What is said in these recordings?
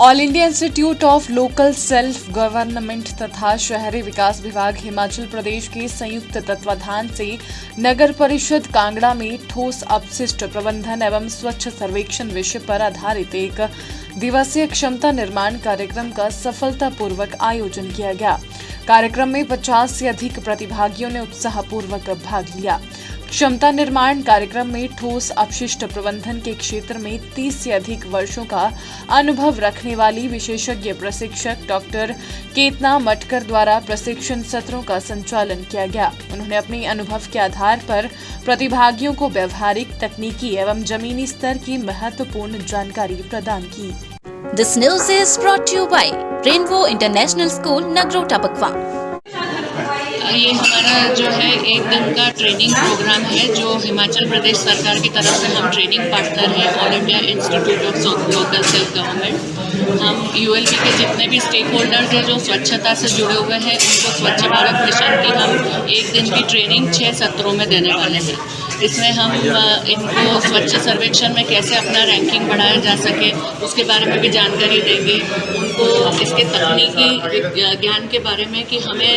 All India institute of local self government तथा शहरी विकास विभाग हिमाचल प्रदेश के संयुक्त तत्वाधान से नगर परिषद कांगड़ा में ठोस अपशिष्ट प्रबंधन एवं स्वच्छ सर्वेक्षण विषय पर आधारित एक दिवसीय क्षमता निर्माण कार्यक्रम का सफलतापूर्वक आयोजन किया गया। कार्यक्रम में 50 से अधिक प्रतिभागियों ने उत्साहपूर्वक भाग लिया। क्षमता निर्माण कार्यक्रम में ठोस अपशिष्ट प्रबंधन के क्षेत्र में 30 से अधिक वर्षों का अनुभव रखने वाली विशेषज्ञ प्रशिक्षक डॉक्टर केतना मटकर द्वारा प्रशिक्षण सत्रों का संचालन किया गया। उन्होंने अपने अनुभव के आधार पर प्रतिभागियों को व्यवहारिक, तकनीकी एवं जमीनी स्तर की महत्वपूर्ण जानकारी प्रदान की। This news is brought to you by Rainbow International School, Nagrota Pakwa। ये हमारा जो है एक दिन का ट्रेनिंग प्रोग्राम है जो हिमाचल प्रदेश सरकार की तरफ से हम ट्रेनिंग पार्टनर है all India institute of local self government. हम यूएलपी के जितने भी स्टेक होल्डर्स हैं जो स्वच्छता से जुड़े हुए हैं उनको स्वच्छ भारत मिशन की हम एक दिन की ट्रेनिंग 6 सत्रों में देने वाले हैं। इसमें हम इनको स्वच्छ सर्वेक्षण में कैसे अपना रैंकिंग बढ़ाया जा सके उसके बारे में भी जानकारी देंगे। उनको इसके तकनीकी ज्ञान के बारे में कि हमें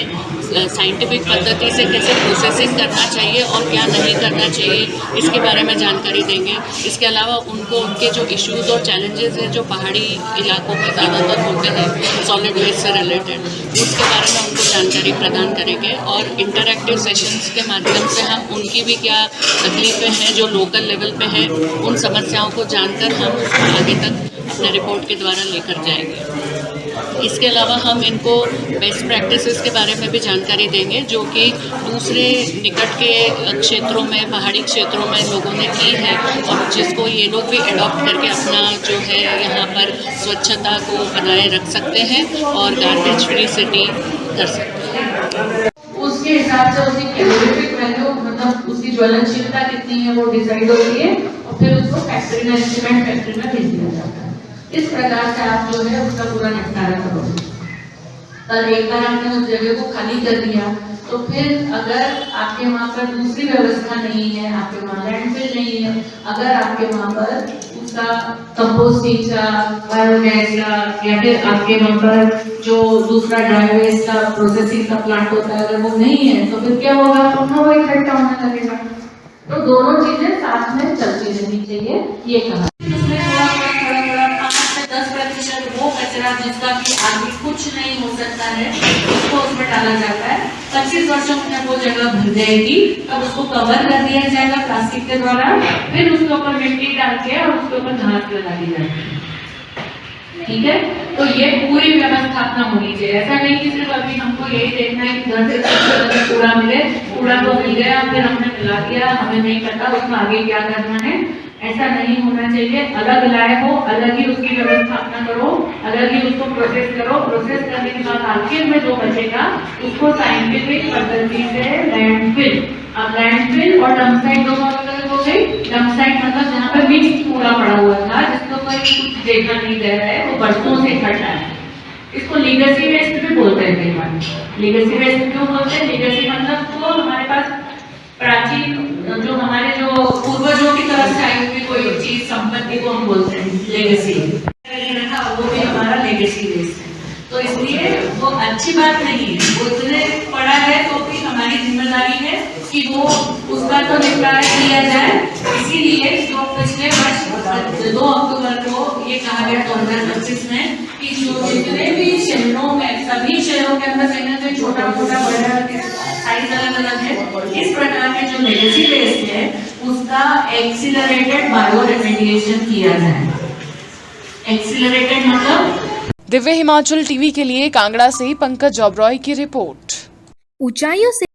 साइंटिफिक पद्धति से कैसे प्रोसेसिंग करना चाहिए और क्या नहीं करना चाहिए इसके बारे में जानकारी देंगे। इसके अलावा उनको उनके जो इश्यूज और चैलेंजेस हैं जो पहाड़ी इलाकों में ज़्यादातर होते हैं सॉलिड वेस्ट से रिलेटेड, उसके बारे में उनको जानकारी प्रदान करेंगे। और इंटरैक्टिव सेशंस के माध्यम से हम उनकी भी क्या तकलीफें हैं जो लोकल लेवल पे है उन समस्याओं को जानकर हम उसको आगे तक अपने रिपोर्ट के द्वारा लेकर जाएंगे। इसके अलावा हम इनको बेस्ट प्रैक्टिसेस के बारे में भी जानकारी देंगे जो कि दूसरे निकट के क्षेत्रों में, पहाड़ी क्षेत्रों में लोगों ने की है और जिसको ये लोग भी एडॉप्ट करके अपना जो है यहाँ पर स्वच्छता को बनाए रख सकते हैं और गार्बेज फ्री सिटी कर सकते हैं। उसके हिसाब से उसकी कैलोरीफिक वैल्यू मतलब उसकी ज्वलनशीलता कितनी है वो डिसाइड होती है और फिर उसको फैक्ट्री में सीमेंट फैक्ट्री में भेज दिया जाता है। इस प्रकार से आप जो है उसका पूरा निपटारा करोगे। पर एक बार आपने उस जगह को खाली कर दिया तो फिर अगर आपके वहाँ पर दूसरी व्यवस्था नहीं है, आपके वहाँ लैंडफिल नहीं है, अगर आपके वहाँ पर उसका कंपोस्टिंग का, बायोगैस का या फिर आपके वहाँ पर जो दूसरा ड्राई वेस्ट का प्रोसेसिंग का प्लांट होता है अगर वो नहीं है तो फिर क्या होगा, पुनः वो इकट्ठा होने लगेगा। तो दोनों चीजें साथ में चलती रहनी चाहिए ये कहा। इसमें थोड़ा 5 से 10% वो कचरा जिसका कि आगे कुछ नहीं हो सकता है उसको उसमें डाला जाता है। 25 वर्षों में वो जगह भर जाएगी तब उसको कवर कर दिया जाएगा प्लास्टिक के द्वारा, फिर उसके ऊपर मिट्टी डाल के और उसके ऊपर घास लगा दी जाएगी। ठीक है, तो ये पूरी व्यवस्थापना होनी चाहिए। ऐसा नहीं कि सिर्फ अभी हमको यही देखना है कि घर से कूड़ा मिले, कूड़ा तो मिल गया फिर हमने मिला दिया, हमें नहीं पता उसमें आगे क्या करना है, ऐसा नहीं होना चाहिए। अलग लाए हो, अलग ही उसकी व्यवस्थापना करो, अलग ही उसको प्रोसेस करो। प्रोसेस करने के बाद आखिर में जो बचेगा उसको साइंटिफिक पद्धति से लैंडफिल, अब लैंडफिल और डंप साइट दोनों अलग हो गई। डंप साइट मतलब जहाँ पर मिक्स कूड़ा पड़ा हुआ था जिसको कोई कुछ देखा नहीं दे रहा है, वो बरसों से इकट्ठा है। इसको लीगेसी वेस्ट भी बोलते हैं कई बार। लीगेसी वेस्ट क्यों बोलते हैं? लीगेसी मतलब तो हमारे पास प्राचीन जो हमारे जो पूर्वजों की तरफ से आई हुई कोई चीज संपत्ति को हम बोलते हैं लेगेसी, वो भी हमारा लेगेसी वेस्ट है। तो इसलिए वो अच्छी बात नहीं है, वो इतने पड़ा है तो भी हमारी जिम्मेदारी है कि वो उसका तो निपटारा किया जाए। इसीलिए जो पिछले वर्ष 2 अक्टूबर को ये कहा गया 2025 में कि जो जितने भी शहरों में, सभी शहरों के अंदर कहीं ना कहीं छोटा मोटा बड़ा साइज अलग अलग है, इस प्रकार के जो लेगेसी वेस्ट है उसका एक्सीलरेटेड बायो रेमेडिएशन किया जाए। एक्सीलरेटेड मतलब दिव्य हिमाचल टीवी के लिए कांगड़ा से पंकज ओबरॉय की रिपोर्ट। ऊंचाइयों से